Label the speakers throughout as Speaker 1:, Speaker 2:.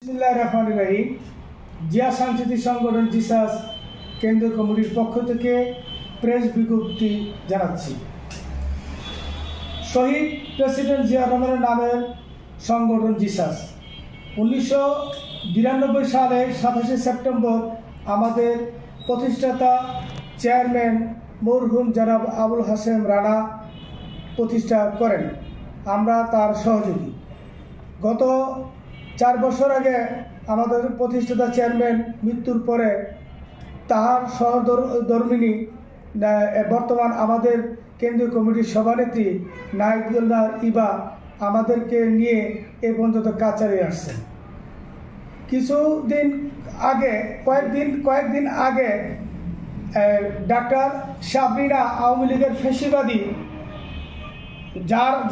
Speaker 1: বিসমিল্লাহির জিয়া সাংস্কৃতিক সংগঠন জিসাস কেন্দ্রীয় কমিটির পক্ষ থেকে প্রেস বিজ্ঞপ্তি জানাচ্ছি। শহীদ প্রেসিডেন্ট জিয়া রহমানের নামের সংগঠন জিসাস 1992 সালে 27 সেপ্টেম্বর আমাদের প্রতিষ্ঠাতা চেয়ারম্যান মরহুম জনাব আবুল হাশেম রানা প্রতিষ্ঠা করেন। আমরা তার সহযোগী। গত 4 বছর আগে আমাদের প্রতিষ্ঠাতা চেয়ারম্যান মৃত্যুর পরে তাহার সহধর্মিণী বর্তমান আমাদের কেন্দ্রীয় কমিটির সভানেত্রী নাহিদুল্লাহ ইবা আমাদেরকে নিয়ে এ পর্যন্ত কাজ চালিয়ে আসছেন। কয়েকদিন আগে ডাক্তার সাবরিনা আওয়ামী লীগের ফ্যাসিবাদী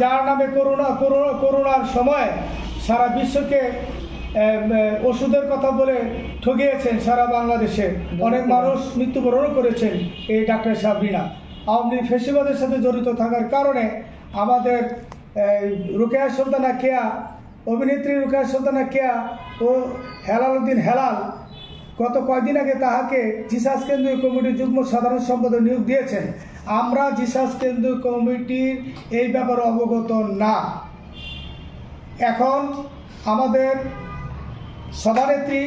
Speaker 1: যার নামে করোনার সময় সারা বিশ্বকে ওষুধের কথা বলে ঠকিয়েছেন, সারা বাংলাদেশে অনেক মানুষ মৃত্যুবরণ করেছেন। এই ডাক্তার সাবরিনা আওয়ামী লীগ ফ্যাসিবাদের সাথে জড়িত থাকার কারণে আমাদের রোকেয়া সুলতানা কেয়া, অভিনেত্রী রোকেয়া সুলতানা কেয়া ও হেলাল উদ্দিন হেলাল গত কয়েকদিন আগে তাহাকে জিসাস কেন্দ্রীয় কমিটির যুগ্ম সাধারণ সম্পাদক নিয়োগ দিয়েছেন। আমরা জিসাস কেন্দ্রীয় কমিটির এই ব্যাপারে অবগত না। এখন আমাদের সভানেত্রী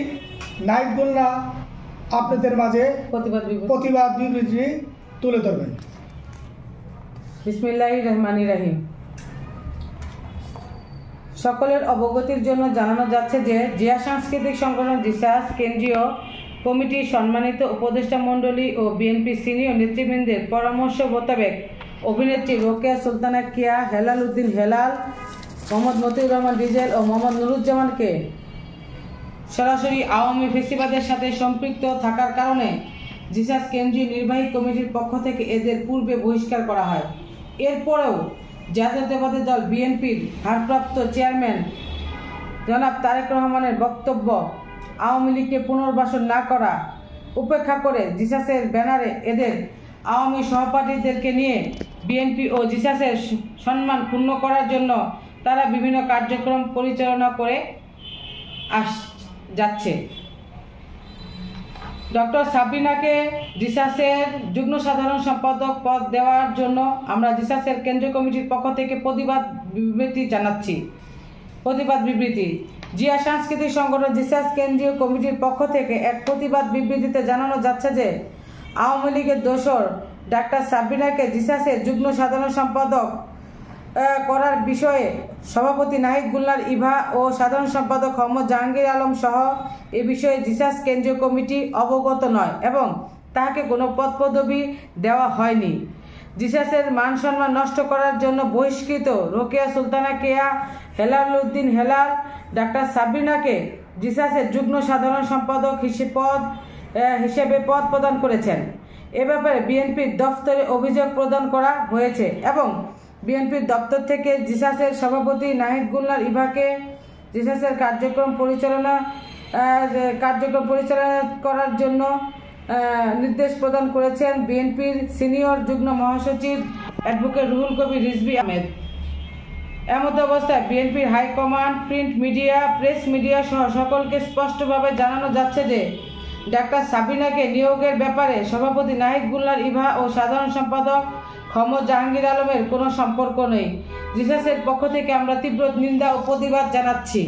Speaker 1: নাহিদুল্লাহ আপনাদের মাঝে প্রতিবাদ বিবৃতি তুলে ধরবেন।
Speaker 2: বিসমিল্লাহির রহমানির রহিম। সকলের অবগতির জন্য জানানো যাচ্ছে যে জিয়া সাংস্কৃতিক সংগঠন জিসাস কেন্দ্রীয় কমিটির সম্মানিত উপদেষ্টা মণ্ডলী ও বিএনপি সিনিয়র নেতৃবৃন্দের পরামর্শ মোতাবেক অভিনেত্রী রোকেয়া সুলতানা কেয়া, হেলাল উদ্দিন হেলাল, মোহাম্মদ মতিউর রহমান ডিজেল ও মোহাম্মদ নুরুজ্জামানকে সরাসরি আওয়ামী ফ্যাসিবাদের সাথে সম্পৃক্ত থাকার কারণে জিসাস কেন্দ্রীয় নির্বাহী কমিটির পক্ষ থেকে এদের পূর্বে বহিষ্কার করা হয়। এরপরেও জাতীয়তাবাদী দল বিএনপির ভারপ্রাপ্ত চেয়ারম্যান জনাব তারেক রহমানের বক্তব্য আওয়ামী লীগকে পুনর্বাসন না করা উপেক্ষা করে জিসাসের ব্যানারে এদের আওয়ামী সহপাঠীদেরকে নিয়ে বিএনপি ও জিসাসের সম্মান ক্ষুণ্ণ করার জন্য তারা বিভিন্ন কার্যক্রম পরিচালনা করে যাচ্ছে। ডক্টর সাবরিনাকে জিসাসের যুগ্ম সাধারণ সম্পাদক পদ দেওয়ার জন্য আমরা জিসাসের কেন্দ্রীয় কমিটির পক্ষ থেকে প্রতিবাদ বিবৃতি জানাচ্ছি। জিয়া সাংস্কৃতিক সংগঠন জিসাস কেন্দ্রীয় কমিটির পক্ষ থেকে এক প্রতিবাদ বিবৃতিতে জানানো যাচ্ছে যে আওয়ামী লীগের দোসর ডাক্তার সাবরিনাকে জিসাসের যুগ্ম সাধারণ সম্পাদক করার বিষয়ে সভাপতি নাহিদুল্লাহ ইভা ও সাধারণ সম্পাদক মোহাম্মদ জাহাঙ্গীর আলম সহ এ বিষয়ে জিসাস কেন্দ্রীয় কমিটি অবগত নয় এবং তাহাকে কোনো পদ পদবি দেওয়া হয়নি। জিসাসের মান সম্মান নষ্ট করার জন্য বহিষ্কৃত রোকেয়া সুলতানা কেয়া, হেলাল উদ্দিন হেলাল ডাক্তার সাবরিনাকে জিসাসের যুগ্ম সাধারণ সম্পাদক হিসেবে পদ প্রদান করেছেন। এ ব্যাপারে বিএনপির দফতরে অভিযোগ প্রদান করা হয়েছে এবং বিএনপির দপ্তর থেকে জিসাসের সভাপতি নাহিদুল্লাহ ইভাকে জিসাসের কার্যক্রম পরিচালনা করার জন্য নির্দেশ প্রদান করেছেন বিএনপির সিনিয়র যুগ্ম মহাসচিব অ্যাডভোকেট রুহুল কবির রিজভী আহমেদ। এমত অবস্থায় বিএনপির high command, print media, press media সহ সকলকে স্পষ্টভাবে জানানো যাচ্ছে যে ডাক্তার সাবরিনাকে নিয়োগের ব্যাপারে সভাপতি নাহিদুল্লাহ ইভা ও সাধারণ সম্পাদক মোহাম্মদ জাহাঙ্গীর আলমের কোনো সম্পর্ক নেই। জিসাসের পক্ষ থেকে আমরা তীব্র নিন্দা ও প্রতিবাদ জানাচ্ছি।